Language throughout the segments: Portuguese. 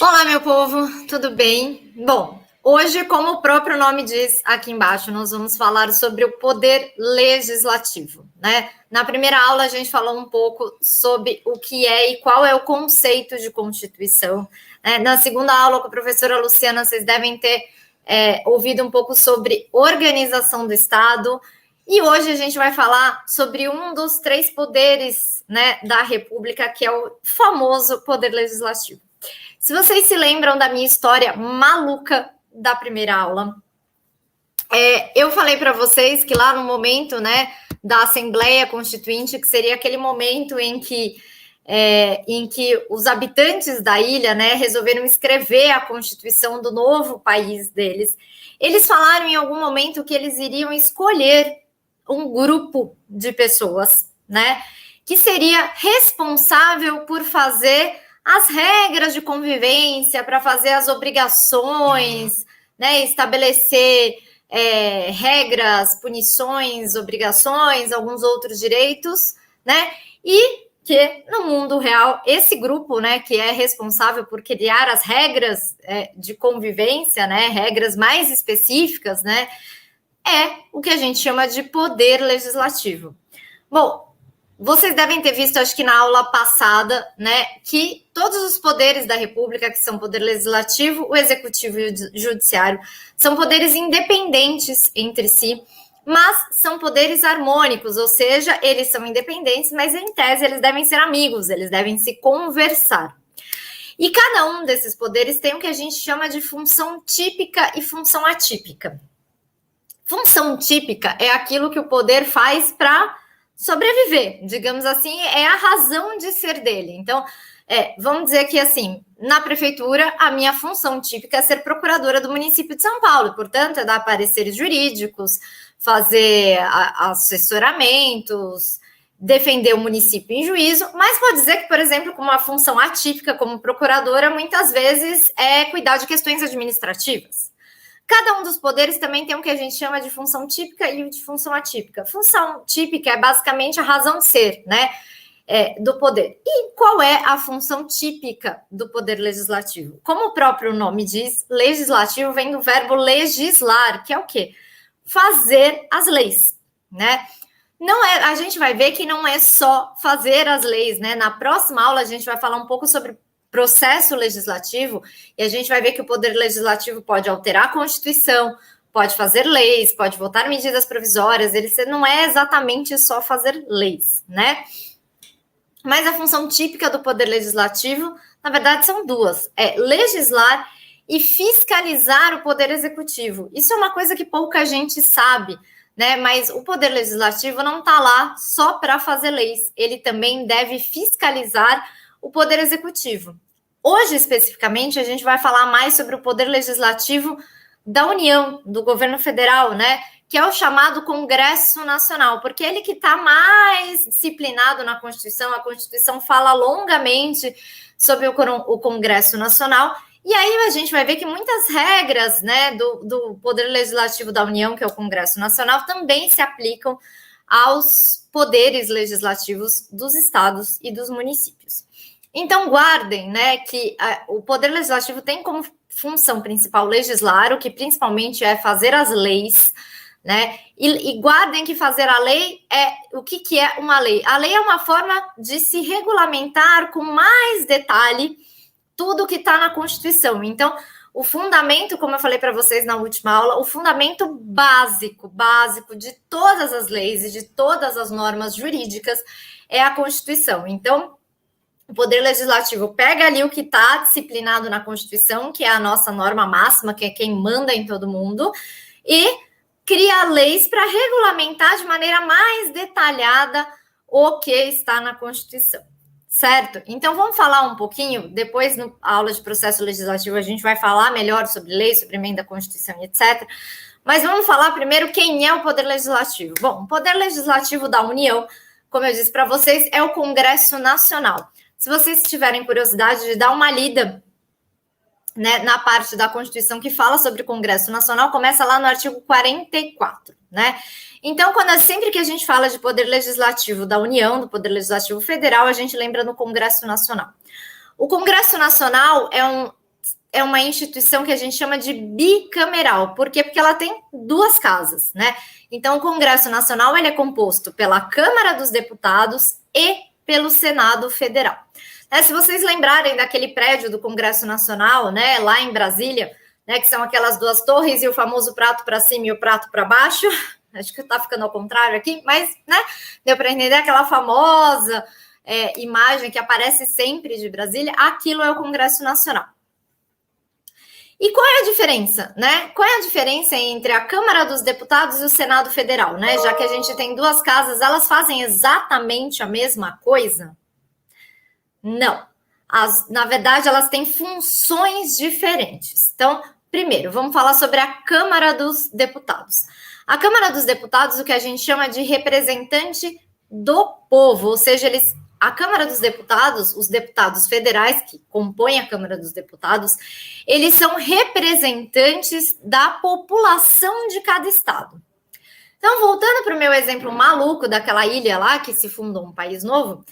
Olá, meu povo, tudo bem? Bom, hoje, como o próprio nome diz aqui embaixo, nós vamos falar sobre o poder legislativo, né? Na primeira aula, a gente falou um pouco sobre o que é e qual é o conceito de Constituição, né? Na segunda aula, com a professora Luciana, vocês devem ter ouvido um pouco sobre organização do Estado. E hoje a gente vai falar sobre um dos três poderes, né, da República, que é o famoso poder legislativo. Se vocês se lembram da minha história maluca da primeira aula, eu falei para vocês que lá no momento, né, da Assembleia Constituinte, que seria aquele momento em que os habitantes da ilha, né, resolveram escrever a Constituição do novo país deles, eles falaram em algum momento que eles iriam escolher um grupo de pessoas, né, que seria responsável por fazer as regras de convivência, para fazer as obrigações, né, estabelecer regras, punições, obrigações, alguns outros direitos, né, e que no mundo real, esse grupo, né, que é responsável por criar as regras de convivência, né, regras mais específicas, né, é o que a gente chama de poder legislativo. Bom, vocês devem ter visto, acho que na aula passada, né, que todos os poderes da República, que são o poder legislativo, o executivo e o judiciário, são poderes independentes entre si, mas são poderes harmônicos, ou seja, eles são independentes, mas em tese eles devem ser amigos, eles devem se conversar. E cada um desses poderes tem o que a gente chama de função típica e função atípica. Função típica é aquilo que o poder faz para sobreviver, digamos assim, é a razão de ser dele. Então, vamos dizer que, assim, na prefeitura, a minha função típica é ser procuradora do município de São Paulo, portanto, é dar pareceres jurídicos, fazer assessoramentos, defender o município em juízo, mas pode dizer que, por exemplo, com uma função atípica como procuradora, muitas vezes é cuidar de questões administrativas. Cada um dos poderes também tem o que a gente chama de função típica e de função atípica. Função típica é basicamente a razão de ser, né, do poder. E qual é a função típica do poder legislativo? Como o próprio nome diz, legislativo vem do verbo legislar, que é o quê? Fazer as leis, né? Não é, a gente vai ver que não é só fazer as leis, né? Na próxima aula a gente vai falar um pouco sobre processo legislativo, e a gente vai ver que o poder legislativo pode alterar a Constituição, pode fazer leis, pode votar medidas provisórias, ele não é exatamente só fazer leis, né? Mas a função típica do poder legislativo, na verdade, são duas: é legislar e fiscalizar o poder executivo. Isso é uma coisa que pouca gente sabe, né? Mas o poder legislativo não está lá só para fazer leis, ele também deve fiscalizar o poder executivo. Hoje, especificamente, a gente vai falar mais sobre o poder legislativo da União, do governo federal, né? Que é o chamado Congresso Nacional, porque ele que está mais disciplinado na Constituição, a Constituição fala longamente sobre o Congresso Nacional, e aí a gente vai ver que muitas regras, né, do Poder Legislativo da União, que é o Congresso Nacional, também se aplicam aos poderes legislativos dos estados e dos municípios. Então, guardem, né, que o Poder Legislativo tem como função principal legislar, o que principalmente é fazer as leis, né, e guardem que fazer a lei o que é uma lei? A lei é uma forma de se regulamentar com mais detalhe tudo que está na Constituição. Então, o fundamento, como eu falei para vocês na última aula, o fundamento básico de todas as leis e de todas as normas jurídicas é a Constituição. Então, o Poder Legislativo pega ali o que está disciplinado na Constituição, que é a nossa norma máxima, que é quem manda em todo mundo, e cria leis para regulamentar de maneira mais detalhada o que está na Constituição, certo? Então, vamos falar um pouquinho, depois na aula de processo legislativo a gente vai falar melhor sobre leis, sobre emenda à Constituição, etc., mas vamos falar primeiro quem é o Poder Legislativo. Bom, o Poder Legislativo da União, como eu disse para vocês, é o Congresso Nacional. Se vocês tiverem curiosidade de dar uma lida, né, na parte da Constituição que fala sobre o Congresso Nacional, começa lá no artigo 44, né? Então, sempre que a gente fala de poder legislativo da União, do poder legislativo federal, a gente lembra do Congresso Nacional. O Congresso Nacional é uma instituição que a gente chama de bicameral. Por quê? Porque ela tem duas casas, né? Então, o Congresso Nacional ele é composto pela Câmara dos Deputados e pelo Senado Federal. Se vocês lembrarem daquele prédio do Congresso Nacional, né, lá em Brasília, né, que são aquelas duas torres e o famoso prato para cima e o prato para baixo, acho que está ficando ao contrário aqui, mas, né, deu para entender aquela famosa imagem que aparece sempre de Brasília, aquilo é o Congresso Nacional. E qual é a diferença, né? Qual é a diferença entre a Câmara dos Deputados e o Senado Federal, né? Já que a gente tem duas casas, elas fazem exatamente a mesma coisa? Não. Na verdade, elas têm funções diferentes. Então, primeiro, vamos falar sobre a Câmara dos Deputados. A Câmara dos Deputados, o que a gente chama de representante do povo, ou seja, a Câmara dos Deputados, os deputados federais que compõem a Câmara dos Deputados, eles são representantes da população de cada estado. Então, voltando para o meu exemplo maluco daquela ilha lá, que se fundou um país novo,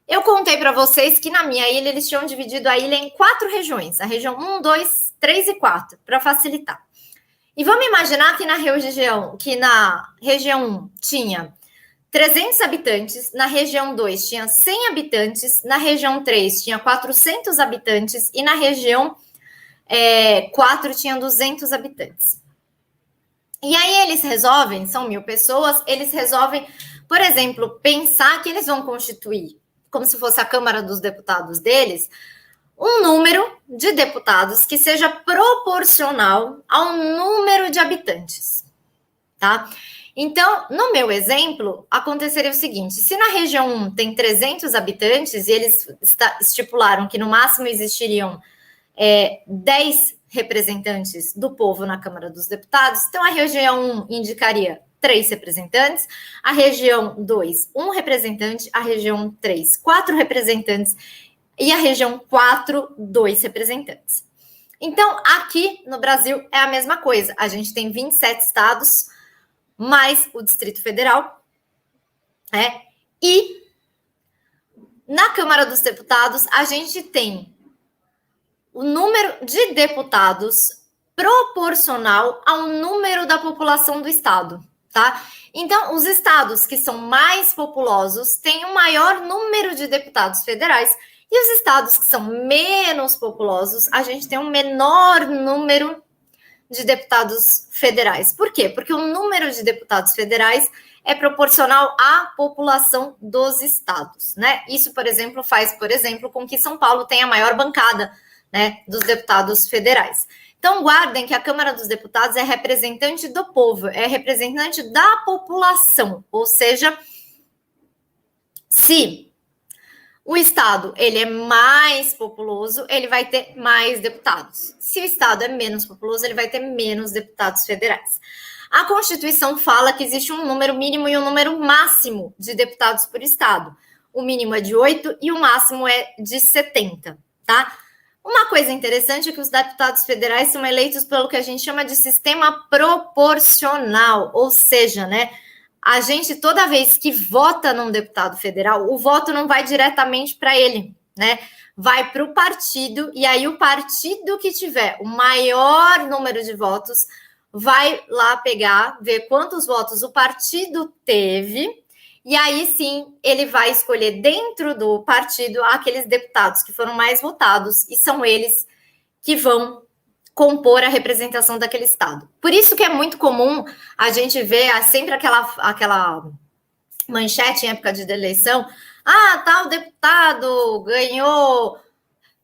eu contei para vocês que na minha ilha eles tinham dividido a ilha em 4 regiões, a região 1, 2, 3 e 4, para facilitar. E vamos imaginar que na região 1 tinha 300 habitantes, na região 2 tinha 100 habitantes, na região 3 tinha 400 habitantes e na região 4 tinha 200 habitantes. E aí eles resolvem, são 1.000 pessoas, eles resolvem, por exemplo, pensar que eles vão constituir, como se fosse a Câmara dos Deputados deles, um número de deputados que seja proporcional ao número de habitantes, tá? Então, no meu exemplo, aconteceria o seguinte, se na região 1 tem 300 habitantes e eles estipularam que no máximo existiriam 10 representantes do povo na Câmara dos Deputados, então a região 1 indicaria 3 representantes, a região 2, 1 representante, a região 3, 4 representantes e a região 4, 2 representantes. Então, aqui no Brasil é a mesma coisa, a gente tem 27 estados, mais o Distrito Federal, e na Câmara dos Deputados a gente tem o número de deputados proporcional ao número da população do estado, tá? Então, os estados que são mais populosos têm um maior número de deputados federais e os estados que são menos populosos, a gente tem um menor número de deputados federais. Por quê? Porque o número de deputados federais é proporcional à população dos estados, né? Isso, por exemplo, faz, com que São Paulo tenha a maior bancada, né, dos deputados federais. Então, guardem que a Câmara dos Deputados é representante do povo, é representante da população, ou seja, se o estado ele é mais populoso, ele vai ter mais deputados. Se o estado é menos populoso, ele vai ter menos deputados federais. A Constituição fala que existe um número mínimo e um número máximo de deputados por estado. O mínimo é de 8 e o máximo é de 70, tá? Uma coisa interessante é que os deputados federais são eleitos pelo que a gente chama de sistema proporcional, ou seja, né, a gente, toda vez que vota num deputado federal, o voto não vai diretamente para ele, né? Vai para o partido, e aí o partido que tiver o maior número de votos vai lá pegar, ver quantos votos o partido teve, e aí sim ele vai escolher dentro do partido aqueles deputados que foram mais votados, e são eles que vão compor a representação daquele estado. Por isso que é muito comum a gente ver sempre aquela manchete em época de eleição, tal deputado ganhou,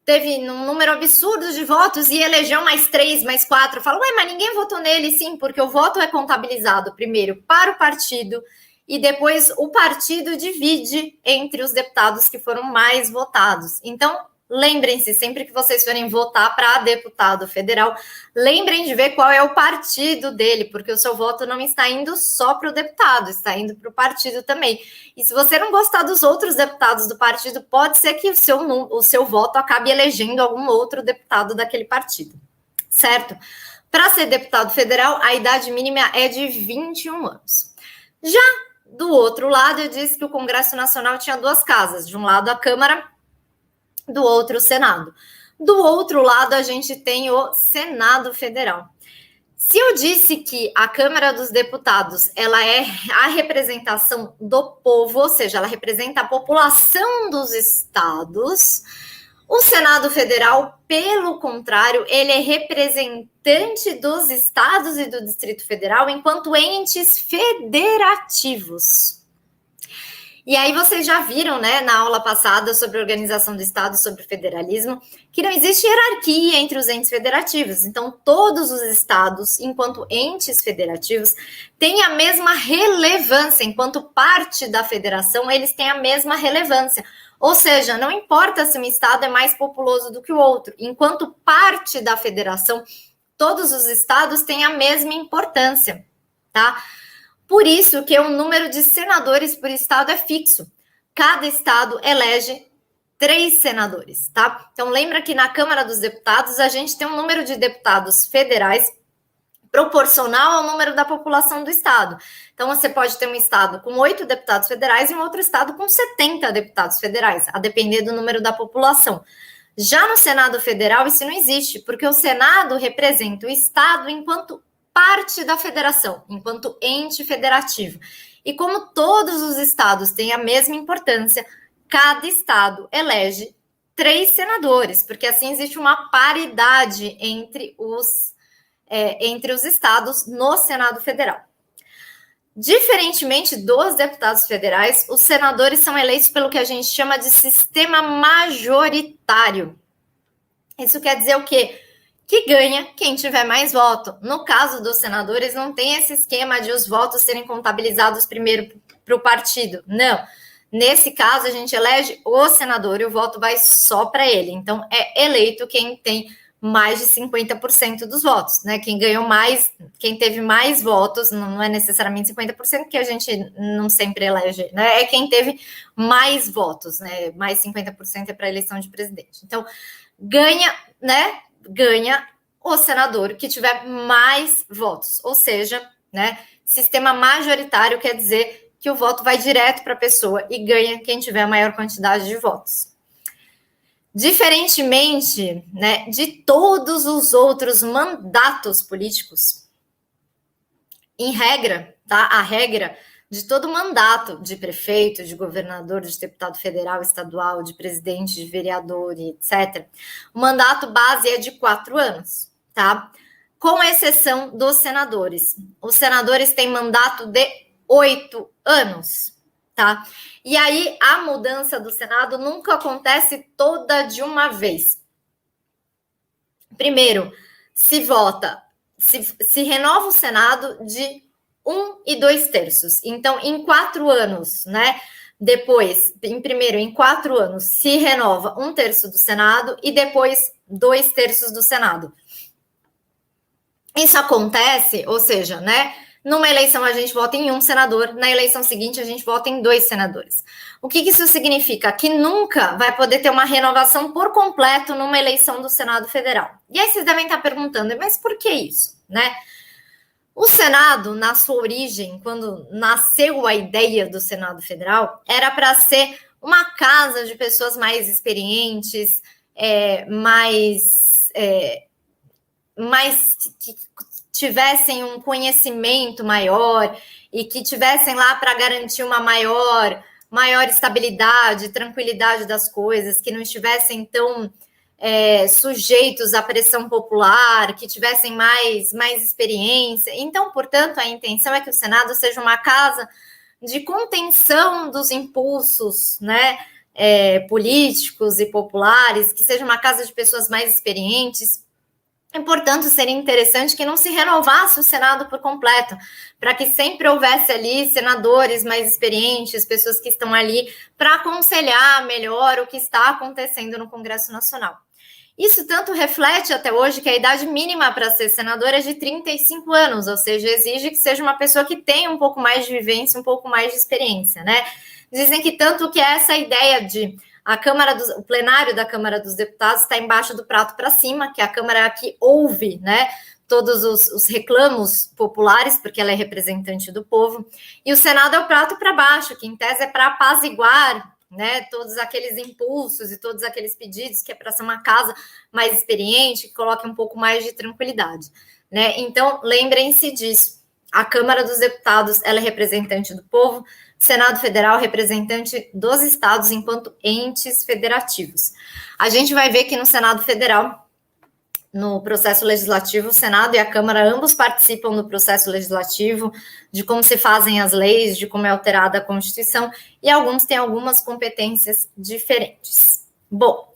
teve um número absurdo de votos e elegeu mais 3, mais 4. Fala, mas ninguém votou nele. Sim, porque o voto é contabilizado primeiro para o partido e depois o partido divide entre os deputados que foram mais votados. Então, lembrem-se, sempre que vocês forem votar para deputado federal, lembrem de ver qual é o partido dele, porque o seu voto não está indo só para o deputado, está indo para o partido também. E se você não gostar dos outros deputados do partido, pode ser que o seu voto acabe elegendo algum outro deputado daquele partido, certo? Para ser deputado federal, a idade mínima é de 21 anos. Já do outro lado, eu disse que o Congresso Nacional tinha 2 casas, de um lado a Câmara, do outro o Senado. Do outro lado, a gente tem o Senado Federal. Se eu disse que a Câmara dos Deputados ela é a representação do povo, ou seja, ela representa a população dos estados, o Senado Federal, pelo contrário, ele é representante dos estados e do Distrito Federal enquanto entes federativos. E aí vocês já viram, né, na aula passada sobre organização do Estado, sobre federalismo, que não existe hierarquia entre os entes federativos. Então, todos os estados, enquanto entes federativos, têm a mesma relevância. Enquanto parte da federação, eles têm a mesma relevância. Ou seja, não importa se um estado é mais populoso do que o outro. Enquanto parte da federação, todos os estados têm a mesma importância, tá? Por isso que o número de senadores por estado é fixo. Cada estado elege 3 senadores, tá? Então, lembra que na Câmara dos Deputados, a gente tem um número de deputados federais proporcional ao número da população do estado. Então, você pode ter um estado com 8 deputados federais e um outro estado com 70 deputados federais, a depender do número da população. Já no Senado Federal, isso não existe, porque o Senado representa o estado enquanto parte da federação, enquanto ente federativo. E como todos os estados têm a mesma importância, cada estado elege 3 senadores, porque assim existe uma paridade entre os estados no Senado Federal. Diferentemente dos deputados federais, os senadores são eleitos pelo que a gente chama de sistema majoritário. Isso quer dizer o quê? Que ganha quem tiver mais voto. No caso dos senadores, não tem esse esquema de os votos serem contabilizados primeiro para o partido. Não. Nesse caso, a gente elege o senador e o voto vai só para ele. Então, é eleito quem tem mais de 50% dos votos, né? Quem ganhou mais, quem teve mais votos, não é necessariamente 50%, que a gente não sempre elege, né? É quem teve mais votos, né? Mais 50% é para a eleição de presidente. Então, ganha, né? Ganha o senador que tiver mais votos, ou seja, né, sistema majoritário quer dizer que o voto vai direto para a pessoa e ganha quem tiver a maior quantidade de votos. Diferentemente, né, de todos os outros mandatos políticos, em regra, tá? A regra de todo mandato de prefeito, de governador, de deputado federal, estadual, de presidente, de vereador, etc. O mandato base é de 4 anos, tá? Com exceção dos senadores. Os senadores têm mandato de 8 anos, tá? E aí, a mudança do Senado nunca acontece toda de uma vez. Primeiro, se renova o Senado de 1 e 2/3. Então, em 4 anos, né? Depois, em 4 anos, se renova 1/3 do Senado e depois 2/3 do Senado. Isso acontece, ou seja, né? Numa eleição a gente vota em 1 senador, na eleição seguinte a gente vota em 2 senadores. O que isso significa? Que nunca vai poder ter uma renovação por completo numa eleição do Senado Federal. E aí vocês devem estar perguntando, mas por que isso, né? O Senado, na sua origem, quando nasceu a ideia do Senado Federal, era para ser uma casa de pessoas mais experientes, mais que tivessem um conhecimento maior e que tivessem lá para garantir uma maior estabilidade, tranquilidade das coisas, que não estivessem tão sujeitos à pressão popular, que tivessem mais experiência. Então, portanto, a intenção é que o Senado seja uma casa de contenção dos impulsos, né, políticos e populares, que seja uma casa de pessoas mais experientes. E, portanto, seria interessante que não se renovasse o Senado por completo, para que sempre houvesse ali senadores mais experientes, pessoas que estão ali para aconselhar melhor o que está acontecendo no Congresso Nacional. Isso tanto reflete até hoje que a idade mínima para ser senador é de 35 anos, ou seja, exige que seja uma pessoa que tenha um pouco mais de vivência, um pouco mais de experiência, né? Dizem que tanto que essa ideia de o plenário da Câmara dos Deputados está embaixo do prato para cima, que a Câmara que ouve, né, todos os reclamos populares, porque ela é representante do povo, e o Senado é o prato para baixo, que em tese é para apaziguar né, todos aqueles impulsos e todos aqueles pedidos que é para ser uma casa mais experiente, que coloque um pouco mais de tranquilidade, né? Então, lembrem-se disso. A Câmara dos Deputados, ela é representante do povo, Senado Federal, representante dos estados enquanto entes federativos. A gente vai ver que no Senado Federal, no processo legislativo, o Senado e a Câmara ambos participam do processo legislativo, de como se fazem as leis, de como é alterada a Constituição, e alguns têm algumas competências diferentes. Bom,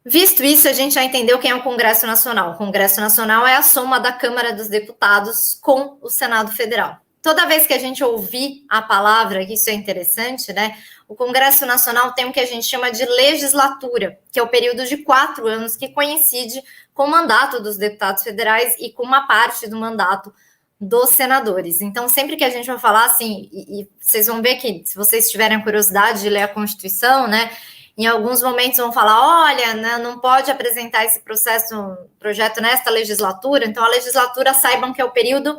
visto isso, a gente já entendeu quem é o Congresso Nacional. O Congresso Nacional é a soma da Câmara dos Deputados com o Senado Federal. Toda vez que a gente ouvir a palavra, que isso é interessante, né? O Congresso Nacional tem o que a gente chama de legislatura, que é o período de 4 anos que coincide com o mandato dos deputados federais e com uma parte do mandato dos senadores. Então, sempre que a gente vai falar assim, e vocês vão ver que, se vocês tiverem curiosidade de ler a Constituição, né? Em alguns momentos vão falar, olha, né, não pode apresentar esse projeto nesta legislatura, então a legislatura, saibam que é o período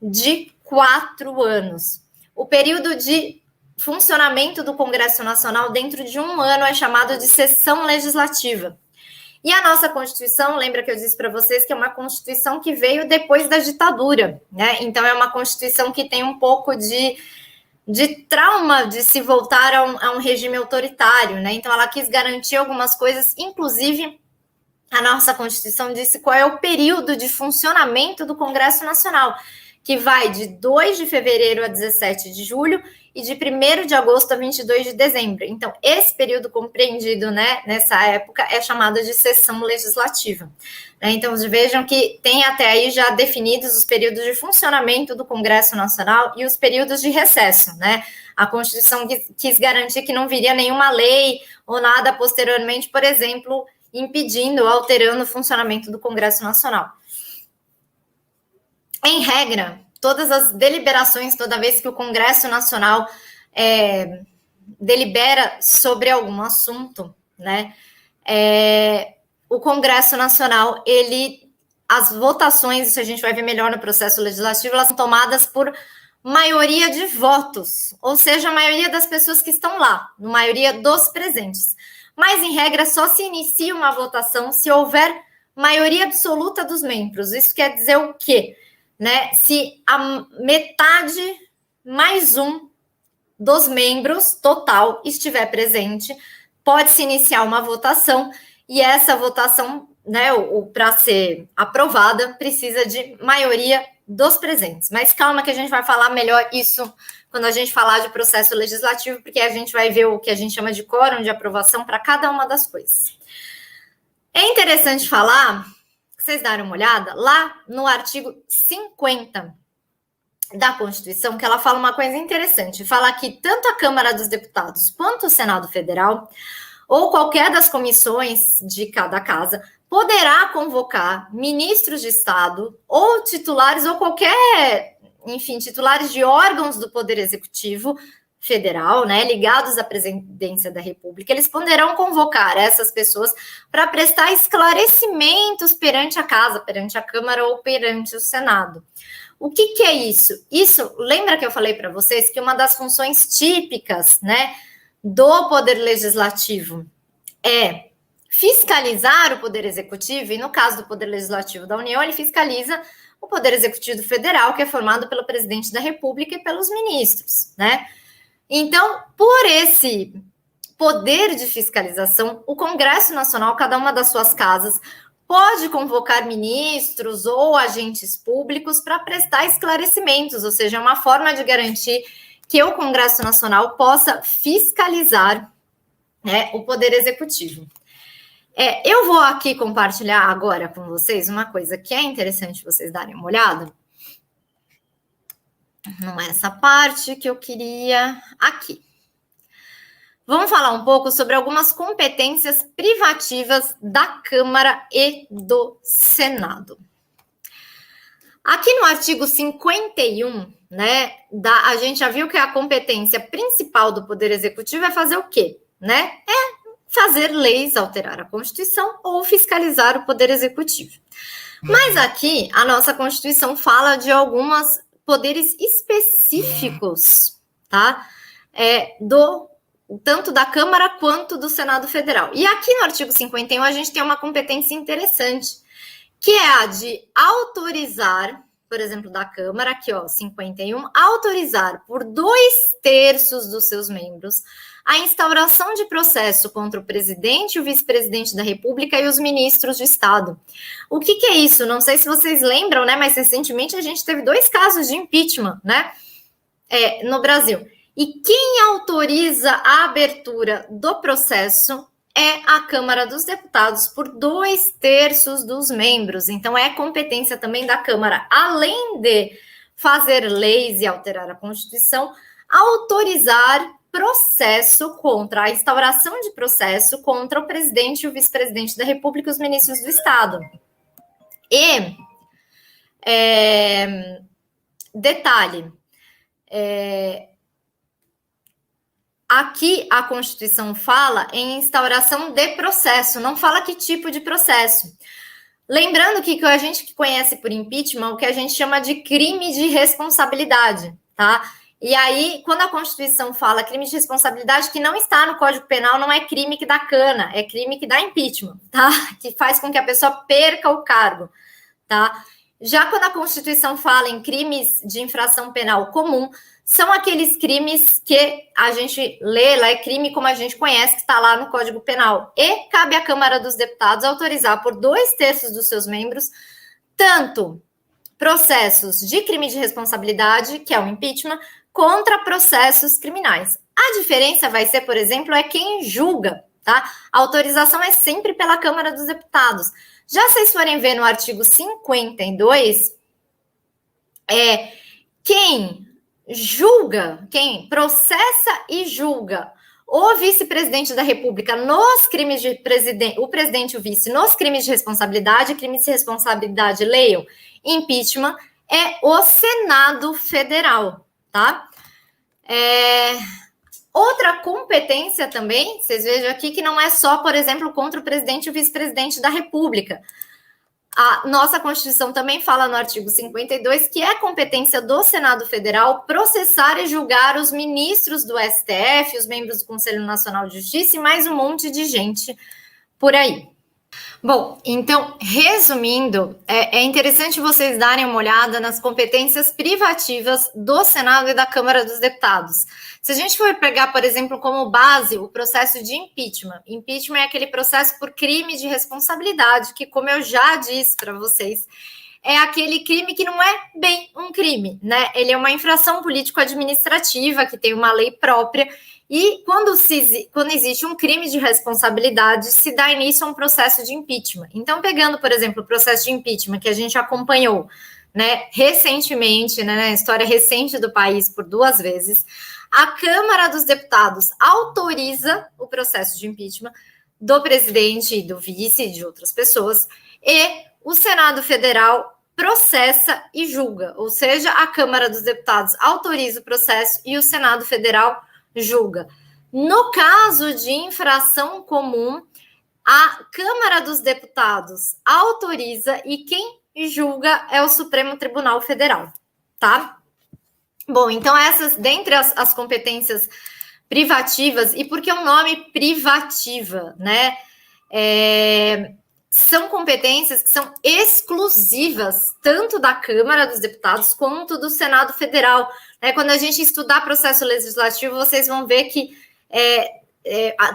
de 4 anos. O período de funcionamento do Congresso Nacional dentro de 1 ano é chamado de sessão legislativa. E a nossa Constituição, lembra que eu disse para vocês que é uma Constituição que veio depois da ditadura, né? Então é uma Constituição que tem um pouco de trauma de se voltar a um regime autoritário, né? Então ela quis garantir algumas coisas, inclusive a nossa Constituição disse qual é o período de funcionamento do Congresso Nacional, que vai de 2 de fevereiro a 17 de julho e de 1º de agosto a 22 de dezembro. Então, esse período compreendido, né, nessa época é chamado de sessão legislativa. Então, vejam que tem até aí já definidos os períodos de funcionamento do Congresso Nacional e os períodos de recesso, né? A Constituição quis garantir que não viria nenhuma lei ou nada posteriormente, por exemplo, impedindo ou alterando o funcionamento do Congresso Nacional. Em regra, todas as deliberações, toda vez que o Congresso Nacional delibera sobre algum assunto, né, o Congresso Nacional, as votações, isso a gente vai ver melhor no processo legislativo, elas são tomadas por maioria de votos, ou seja, a maioria das pessoas que estão lá, a maioria dos presentes. Mas, em regra, só se inicia uma votação se houver maioria absoluta dos membros. Isso quer dizer o quê? Né? Se a metade mais um dos membros total estiver presente, pode-se iniciar uma votação, e essa votação, né, para ser aprovada, precisa de maioria dos presentes. Mas calma que a gente vai falar melhor isso quando a gente falar de processo legislativo, porque a gente vai ver o que a gente chama de quórum de aprovação para cada uma das coisas. É interessante falar, vocês darem uma olhada, lá no artigo 50 da Constituição, que ela fala uma coisa interessante, fala que tanto a Câmara dos Deputados quanto o Senado Federal, ou qualquer das comissões de cada casa, poderá convocar ministros de Estado, ou titulares, ou qualquer, enfim, titulares de órgãos do Poder Executivo Federal, né, ligados à presidência da República. Eles poderão convocar essas pessoas para prestar esclarecimentos perante a casa, perante a Câmara ou perante o Senado. O que é isso? Isso, lembra que eu falei para vocês que uma das funções típicas, né, do Poder Legislativo é fiscalizar o Poder Executivo, e no caso do Poder Legislativo da União, ele fiscaliza o Poder Executivo Federal, que é formado pelo Presidente da República e pelos ministros, né? Então, por esse poder de fiscalização, o Congresso Nacional, cada uma das suas casas, pode convocar ministros ou agentes públicos para prestar esclarecimentos, ou seja, uma forma de garantir que o Congresso Nacional possa fiscalizar, né, o Poder Executivo. Eu vou aqui compartilhar agora com vocês uma coisa que é interessante vocês darem uma olhada. Não é essa parte que eu queria. Aqui. Vamos falar um pouco sobre algumas competências privativas da Câmara e do Senado. Aqui no artigo 51, né, a gente já viu que a competência principal do Poder Executivo é fazer o quê? Né? É fazer leis, alterar a Constituição ou fiscalizar o Poder Executivo. Mas aqui, a nossa Constituição fala de alguns poderes específicos, tá? tanto da Câmara quanto do Senado Federal. E aqui no artigo 51 a gente tem uma competência interessante, que é a de autorizar, por exemplo, da Câmara, aqui ó, 51, autorizar por 2/3 dos seus membros a instauração de processo contra o presidente, o vice-presidente da República e os ministros de Estado. O que é isso? Não sei se vocês lembram, né? Mas recentemente a gente teve 2 casos de impeachment, né? No Brasil. E quem autoriza a abertura do processo é a Câmara dos Deputados por 2/3 dos membros. Então, é competência também da Câmara, além de fazer leis e alterar a Constituição, autorizar processo contra a instauração de processo contra o presidente e o vice-presidente da República e os ministros do Estado. E, detalhe, aqui a Constituição fala em instauração de processo, não fala que tipo de processo. Lembrando que a gente conhece por impeachment o que a gente chama de crime de responsabilidade, tá? E aí, quando a Constituição fala crime de responsabilidade, que não está no Código Penal, não é crime que dá cana, é crime que dá impeachment, tá? Que faz com que a pessoa perca o cargo, tá? Já quando a Constituição fala em crimes de infração penal comum, são aqueles crimes que a gente lê lá, é crime como a gente conhece, que está lá no Código Penal. E cabe à Câmara dos Deputados autorizar por 2/3 dos seus membros, tanto processos de crime de responsabilidade, que é o impeachment, contra processos criminais. A diferença vai ser, por exemplo, é quem julga, tá? A autorização é sempre pela Câmara dos Deputados. Já vocês forem ver no artigo 52, quem julga, quem processa e julga o vice-presidente da República nos crimes de presidente, o presidente e o vice nos crimes de responsabilidade, crimes de responsabilidade, leiam, impeachment, é o Senado Federal, tá? Outra competência também, vocês vejam aqui que não é só, por exemplo, contra o presidente e o vice-presidente da República. A nossa Constituição também fala no artigo 52 que é competência do Senado Federal processar e julgar os ministros do STF, os membros do Conselho Nacional de Justiça e mais um monte de gente por aí. Bom, então, resumindo, é interessante vocês darem uma olhada nas competências privativas do Senado e da Câmara dos Deputados. Se a gente for pegar, por exemplo, como base o processo de impeachment, impeachment é aquele processo por crime de responsabilidade, que, como eu já disse para vocês, é aquele crime que não é bem um crime, né? Ele é uma infração político-administrativa, que tem uma lei própria, e quando existe um crime de responsabilidade, se dá início a um processo de impeachment. Então, pegando, por exemplo, o processo de impeachment que a gente acompanhou, né, recentemente, né, na história recente do país por 2 vezes, a Câmara dos Deputados autoriza o processo de impeachment do presidente e do vice e de outras pessoas, e o Senado Federal processa e julga, ou seja, a Câmara dos Deputados autoriza o processo e o Senado Federal julga. No caso de infração comum, a Câmara dos Deputados autoriza e quem julga é o Supremo Tribunal Federal, tá? Bom, então essas, dentre as competências privativas, e por que o nome privativa, né? São competências que são exclusivas, tanto da Câmara dos Deputados quanto do Senado Federal. Quando a gente estudar processo legislativo, vocês vão ver que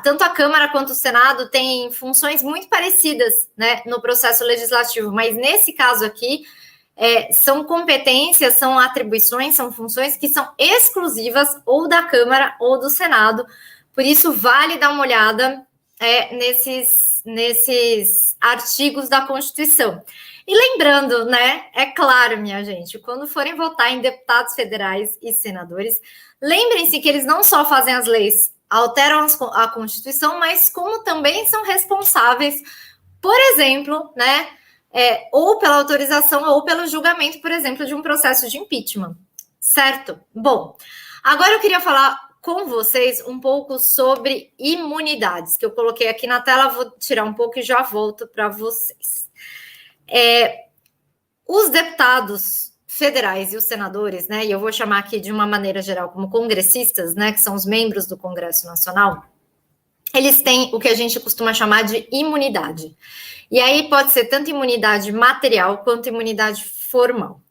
tanto a Câmara quanto o Senado têm funções muito parecidas, né, no processo legislativo, mas nesse caso aqui, são competências, são atribuições, são funções que são exclusivas ou da Câmara ou do Senado. Por isso, vale dar uma olhada nesses artigos da Constituição. E lembrando, né, é claro, minha gente, quando forem votar em deputados federais e senadores, lembrem-se que eles não só fazem as leis, alteram a Constituição, mas como também são responsáveis, por exemplo, né, ou pela autorização ou pelo julgamento, por exemplo, de um processo de impeachment, certo? Bom, agora eu queria falar com vocês um pouco sobre imunidades, que eu coloquei aqui na tela, vou tirar um pouco e já volto para vocês. Os deputados federais e os senadores, né, e eu vou chamar aqui de uma maneira geral como congressistas, né, que são os membros do Congresso Nacional, eles têm o que a gente costuma chamar de imunidade. E aí pode ser tanto imunidade material quanto imunidade formal.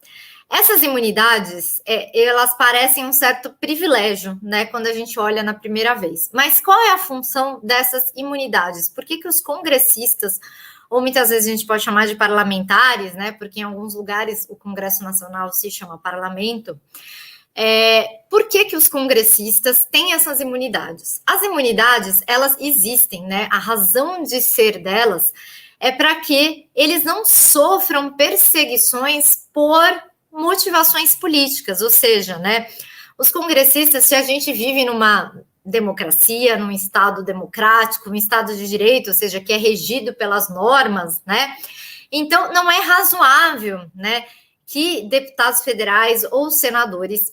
Essas imunidades, elas parecem um certo privilégio, né, quando a gente olha na primeira vez. Mas qual é a função dessas imunidades? Por que os congressistas, ou muitas vezes a gente pode chamar de parlamentares, né, porque em alguns lugares o Congresso Nacional se chama parlamento, por que os congressistas têm essas imunidades? As imunidades, elas existem, né, a razão de ser delas é para que eles não sofram perseguições por motivações políticas, ou seja, né, os congressistas, se a gente vive numa democracia, num Estado democrático, um Estado de direito, ou seja, que é regido pelas normas, né, então não é razoável, né, que deputados federais ou senadores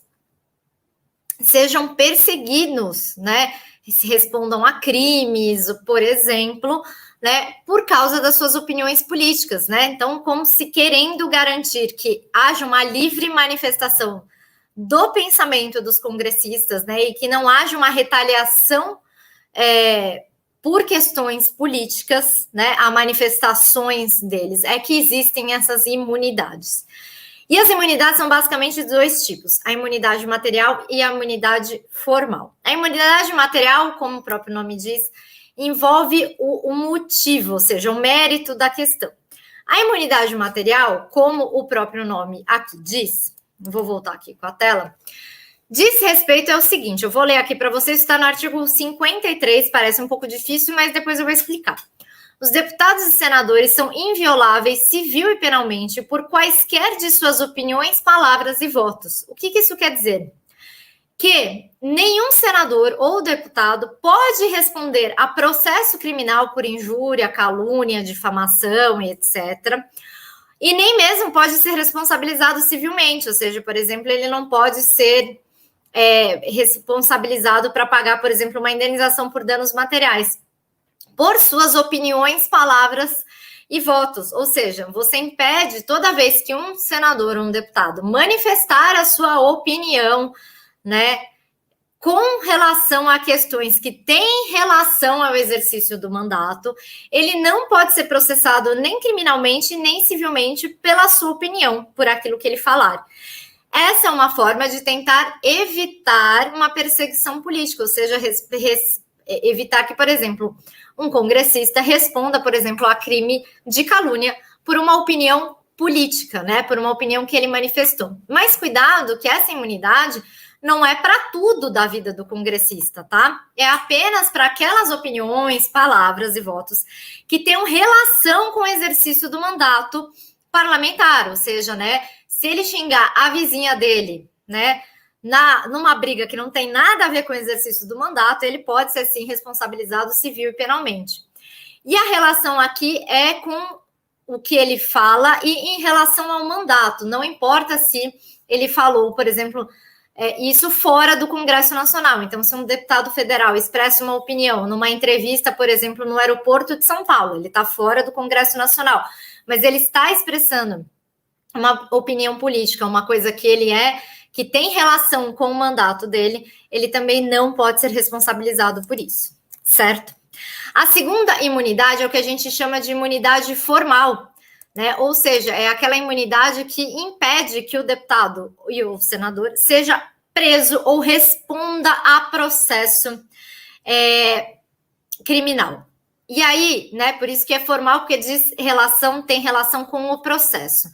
sejam perseguidos, né, se respondam a crimes, por exemplo, né, por causa das suas opiniões políticas, né? Então, como se querendo garantir que haja uma livre manifestação do pensamento dos congressistas, né, e que não haja uma retaliação por questões políticas, né, a manifestações deles, é que existem essas imunidades. E as imunidades são basicamente de dois tipos, a imunidade material e a imunidade formal. A imunidade material, como o próprio nome diz, envolve o motivo, ou seja, o mérito da questão. A imunidade material, como o próprio nome aqui diz, vou voltar aqui com a tela, diz respeito ao seguinte, eu vou ler aqui para vocês, está no artigo 53, parece um pouco difícil, mas depois eu vou explicar. Os deputados e senadores são invioláveis civil e penalmente por quaisquer de suas opiniões, palavras e votos. O que isso quer dizer? Que nenhum senador ou deputado pode responder a processo criminal por injúria, calúnia, difamação e etc. E nem mesmo pode ser responsabilizado civilmente, ou seja, por exemplo, ele não pode ser responsabilizado para pagar, por exemplo, uma indenização por danos materiais, por suas opiniões, palavras e votos. Ou seja, você impede toda vez que um senador ou um deputado manifestar a sua opinião, né, com relação a questões que têm relação ao exercício do mandato, ele não pode ser processado nem criminalmente, nem civilmente pela sua opinião, por aquilo que ele falar. Essa é uma forma de tentar evitar uma perseguição política, ou seja, evitar que, por exemplo, um congressista responda, por exemplo, a crime de calúnia por uma opinião política, né, por uma opinião que ele manifestou. Mas cuidado que essa imunidade não é para tudo da vida do congressista, tá? É apenas para aquelas opiniões, palavras e votos que tenham relação com o exercício do mandato parlamentar, ou seja, né, se ele xingar a vizinha dele, né, numa briga que não tem nada a ver com o exercício do mandato, ele pode ser, sim, responsabilizado civil e penalmente. E a relação aqui é com o que ele fala e em relação ao mandato, não importa se ele falou, por exemplo, isso fora do Congresso Nacional. Então, se um deputado federal expressa uma opinião numa entrevista, por exemplo, no aeroporto de São Paulo, ele está fora do Congresso Nacional, mas ele está expressando uma opinião política, uma coisa que que tem relação com o mandato dele, ele também não pode ser responsabilizado por isso, certo? A segunda imunidade é o que a gente chama de imunidade formal, né? Ou seja, é aquela imunidade que impede que o deputado e o senador seja preso ou responda a processo criminal. E aí, né, por isso que é formal, porque tem relação com o processo.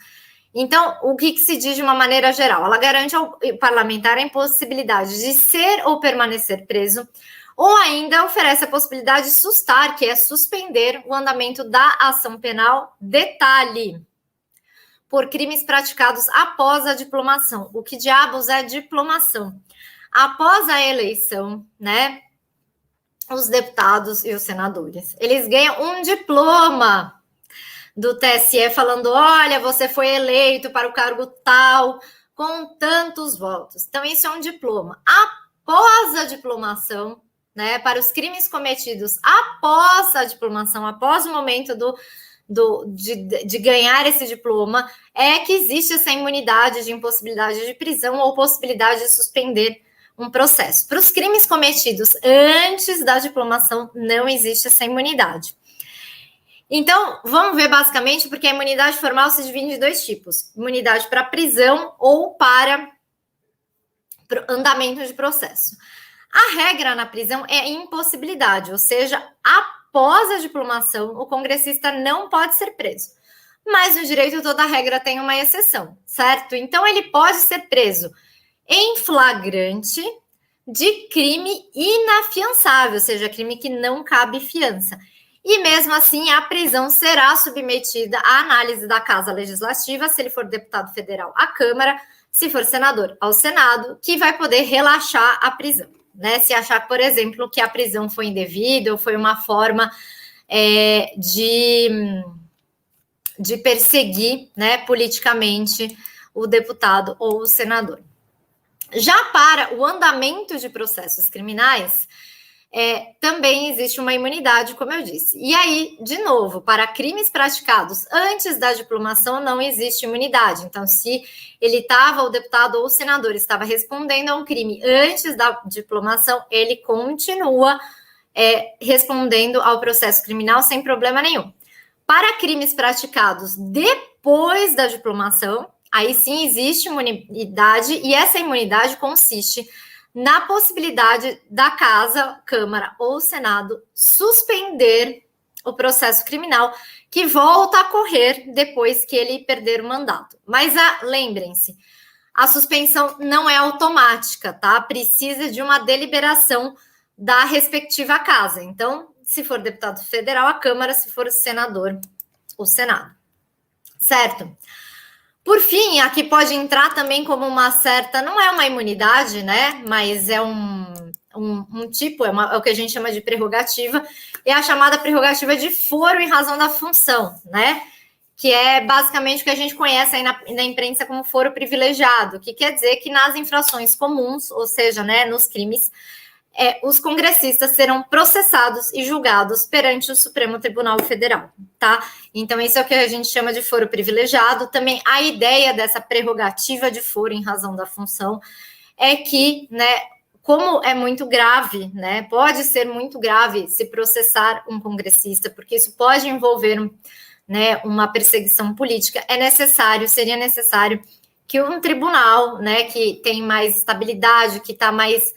Então, o que se diz de uma maneira geral? Ela garante ao parlamentar a impossibilidade de ser ou permanecer preso, ou ainda oferece a possibilidade de sustar, que é suspender o andamento da ação penal, detalhe, por crimes praticados após a diplomação. O que diabos é diplomação? Após a eleição, né, os deputados e os senadores, eles ganham um diploma do TSE falando, olha, você foi eleito para o cargo tal, com tantos votos. Então, isso é um diploma. Após a diplomação, né, para os crimes cometidos após a diplomação, após o momento de ganhar esse diploma é que existe essa imunidade de impossibilidade de prisão ou possibilidade de suspender um processo. Para os crimes cometidos antes da diplomação, não existe essa imunidade. Então, vamos ver basicamente, porque a imunidade formal se divide em dois tipos: imunidade para prisão ou para andamento de processo. A regra na prisão é impossibilidade, ou seja, após a diplomação, o congressista não pode ser preso. Mas no direito toda regra tem uma exceção, certo? Então ele pode ser preso em flagrante de crime inafiançável, ou seja, crime que não cabe fiança. E mesmo assim, a prisão será submetida à análise da Casa Legislativa, se ele for deputado federal, à Câmara, se for senador, ao Senado, que vai poder relaxar a prisão. Né, se achar, por exemplo, que a prisão foi indevida ou foi uma forma de perseguir, né, politicamente o deputado ou o senador. Já para o andamento de processos criminais, também existe uma imunidade, como eu disse. E aí, de novo, para crimes praticados antes da diplomação, não existe imunidade. Então, se ele estava, o deputado ou o senador estava respondendo a um crime antes da diplomação, ele continua respondendo ao processo criminal sem problema nenhum. Para crimes praticados depois da diplomação, aí sim existe imunidade, e essa imunidade consiste na possibilidade da Casa, Câmara ou Senado suspender o processo criminal que volta a correr depois que ele perder o mandato. Mas lembrem-se, a suspensão não é automática, tá? Precisa de uma deliberação da respectiva casa. Então, se for deputado federal, a Câmara; se for senador, o Senado. Certo? Por fim, aqui pode entrar também como uma certa, não é uma imunidade, né? Mas é um tipo, é o que a gente chama de prerrogativa, é a chamada prerrogativa de foro em razão da função, né? Que é basicamente o que a gente conhece aí na imprensa como foro privilegiado, que quer dizer que nas infrações comuns, ou seja, né, nos crimes, os congressistas serão processados e julgados perante o Supremo Tribunal Federal, tá? Então, isso é o que a gente chama de foro privilegiado. Também a ideia dessa prerrogativa de foro em razão da função é que, né, como é muito grave, né, pode ser muito grave se processar um congressista, porque isso pode envolver, né, uma perseguição política, seria necessário que um tribunal, né, que tem mais estabilidade, que está mais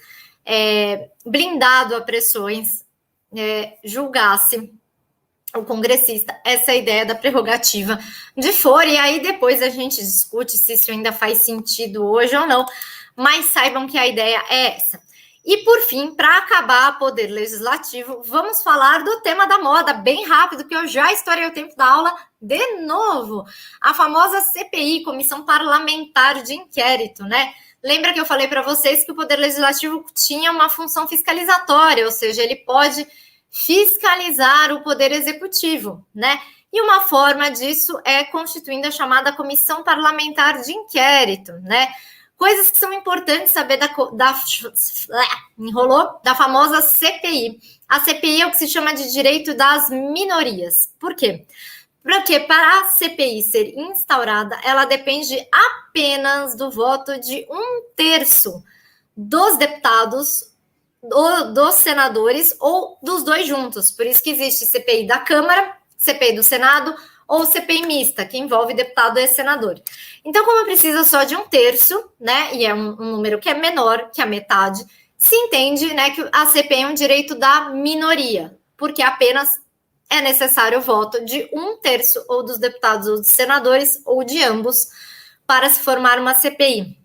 blindado a pressões, julgasse o congressista. Essa é a ideia da prerrogativa de foro, e aí depois a gente discute se isso ainda faz sentido hoje ou não, mas saibam que a ideia é essa. E por fim, para acabar o poder legislativo, vamos falar do tema da moda, bem rápido, que eu já estourei o tempo da aula de novo. A famosa CPI, Comissão Parlamentar de Inquérito, né? Lembra que eu falei para vocês que o Poder Legislativo tinha uma função fiscalizatória, ou seja, ele pode fiscalizar o Poder Executivo, né? E uma forma disso é constituindo a chamada Comissão Parlamentar de Inquérito, né? Coisas que são importantes saber da famosa CPI. A CPI é o que se chama de direito das minorias. Por quê? Porque para a CPI ser instaurada, ela depende apenas do voto de 1/3 dos deputados, dos senadores ou dos dois juntos. Por isso que existe CPI da Câmara, CPI do Senado ou CPI mista, que envolve deputado e senador. Então, como precisa só de 1/3, né, e é um número que é menor que a metade, se entende, né, que a CPI é um direito da minoria, porque apenas é necessário o voto de 1/3 ou dos deputados ou dos senadores, ou de ambos, para se formar uma CPI.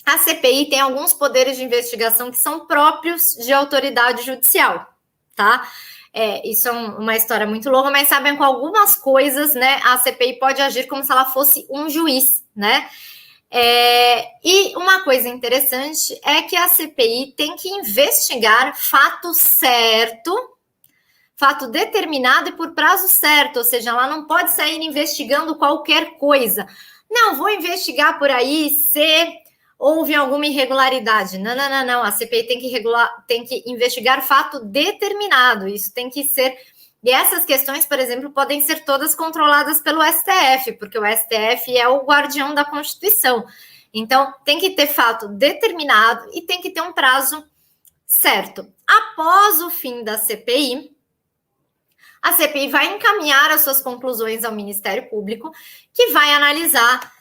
A CPI tem alguns poderes de investigação que são próprios de autoridade judicial, tá? Isso é uma história muito longa, mas sabem com algumas coisas, né? A CPI pode agir como se ela fosse um juiz, né? E uma coisa interessante é que a CPI tem que investigar fato certo, fato determinado e por prazo certo, ou seja, ela não pode sair investigando qualquer coisa. Não, vou investigar por aí se houve alguma irregularidade. Não. A CPI tem que investigar fato determinado. Isso tem que ser E essas questões, por exemplo, podem ser todas controladas pelo STF, porque o STF é o guardião da Constituição. Então, tem que ter fato determinado e tem que ter um prazo certo. Após o fim da CPI, a CPI vai encaminhar as suas conclusões ao Ministério Público, que vai analisar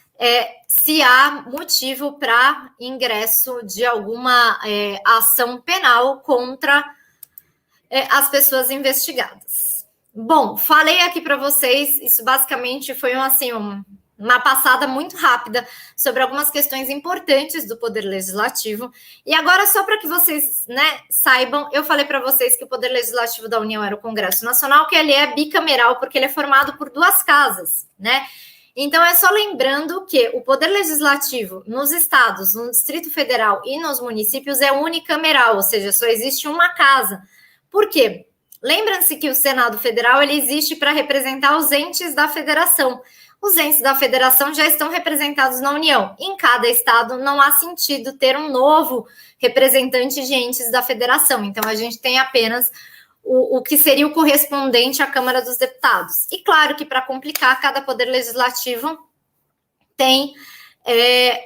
se há motivo para ingresso de alguma ação penal contra as pessoas investigadas. Bom, falei aqui para vocês, isso basicamente foi uma passada muito rápida sobre algumas questões importantes do Poder Legislativo. E agora, só para que vocês saibam, eu falei para vocês que o Poder Legislativo da União era o Congresso Nacional, que ele é bicameral, porque ele é formado por duas casas, né? Então, é só lembrando que o Poder Legislativo nos estados, no Distrito Federal e nos municípios é unicameral, ou seja, só existe uma casa. Por quê? Lembram-se que o Senado Federal ele existe para representar os entes da federação. Os entes da federação já estão representados na União. Em cada estado não há sentido ter um novo representante de entes da federação. Então, a gente tem apenas o que seria o correspondente à Câmara dos Deputados. E claro que, para complicar, cada poder legislativo tem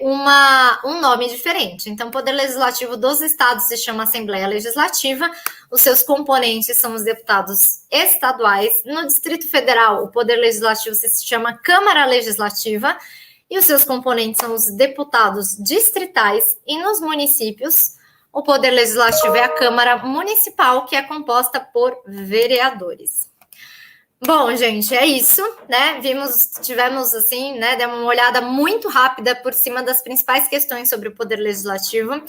um nome diferente. Então, o Poder Legislativo dos estados se chama Assembleia Legislativa, os seus componentes são os deputados estaduais. No Distrito Federal, o Poder Legislativo se chama Câmara Legislativa e os seus componentes são os deputados distritais. E nos municípios, o Poder Legislativo é a Câmara Municipal, que é composta por vereadores. Bom, gente, é isso, né? Tivemos assim, né? Demos uma olhada muito rápida por cima das principais questões sobre o Poder Legislativo.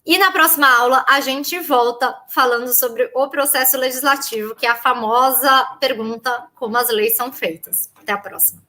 E na próxima aula a gente volta falando sobre o processo legislativo, que é a famosa pergunta como as leis são feitas. Até a próxima.